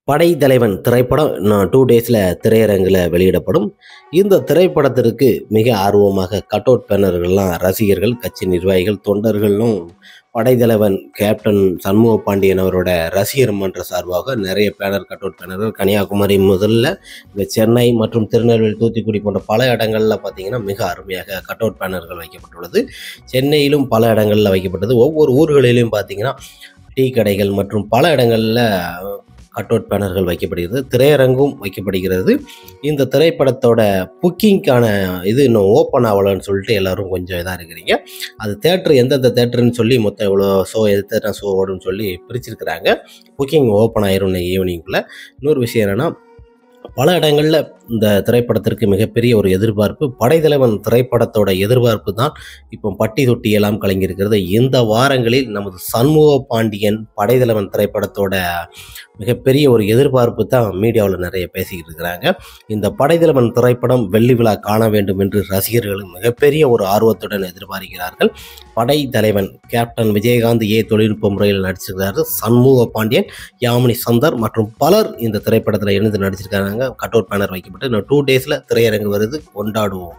படைத்தலைவன் திரைப்படம் இன்னும் 2 டேஸில் திரையரங்கில் வெளியிடப்படும். இந்த திரைப்படத்திற்கு மிக ஆர்வமாக கட் அவுட் பேனர்கள்லாம் ரசிகர்கள், கட்சி நிர்வாகிகள், தொண்டர்களும் படைத்தலைவன் கேப்டன் சண்முக பாண்டியன் அவரோட ரசிகர் மன்ற சார்பாக நிறைய பேனர், கட் அவுட் பேனர்கள் கன்னியாகுமரி முதல்ல இந்த சென்னை மற்றும் திருநெல்வேலி, தூத்துக்குடி போன்ற பல இடங்களில் பார்த்திங்கன்னா மிக அருமையாக கட் அவுட் பேனர்கள் வைக்கப்பட்டுள்ளது. சென்னையிலும் பல இடங்களில் வைக்கப்பட்டது. ஒவ்வொரு ஊர்களிலும் பார்த்திங்கன்னா டீ கடைகள் மற்றும் பல இடங்களில் கட் அவுட் பேனர்கள் வைக்கப்படுகிறது. திரையரங்கும் வைக்கப்படுகிறது. இந்த திரைப்படத்தோட புக்கிங்க்கான இது இன்னும் ஓப்பன் ஆகலைன்னு சொல்லிட்டு எல்லோரும் கொஞ்சம் இதாக இருக்கிறீங்க. அது தேட்டர் எந்தெந்த தேட்டருன்னு சொல்லி மொத்தம் எவ்வளோ ஷோ எத்தனை ஷோ ஓடுன்னு சொல்லி பிரிச்சிருக்கிறாங்க. புக்கிங் ஓப்பன் ஆயிரும் ஈவினிங்குள்ளே. இன்னொரு விஷயம் என்னென்னா, பல இடங்களில் இந்த திரைப்படத்திற்கு மிகப்பெரிய ஒரு எதிர்பார்ப்பு. படைத்தலைவன் திரைப்படத்தோட எதிர்பார்ப்பு தான் இப்போ பட்டி தொட்டி எல்லாம் கலங்கியிருக்கிறது. இந்த வாரங்களில் நமது சண்முக பாண்டியன் படைத்தலைவன் திரைப்படத்தோட மிகப்பெரிய ஒரு எதிர்பார்ப்பு தான் மீடியாவில் நிறைய பேசிக்கிட்டு இருக்கிறாங்க. இந்த படைத்தலைவன் திரைப்படம் வெள்ளி விழா காண வேண்டும் என்று ரசிகர்கள் மிகப்பெரிய ஒரு ஆர்வத்துடன் எதிர்பார்க்கிறார்கள். படைத்தலைவன் கேப்டன் விஜயகாந்த் தொழில்நுட்ப முறையில் நடிச்சிருக்கிறார்கள். சண்முக பாண்டியன், யாமினி சந்தர் மற்றும் பலர் இந்த திரைப்படத்தில் இணைந்து நடிச்சிருக்காங்க. கட் அவுட் பேனர் வைக்கப்பட்டு இன்னும் 2 டேஸில் திரையரங்கு வருது. கொண்டாடுவோம்.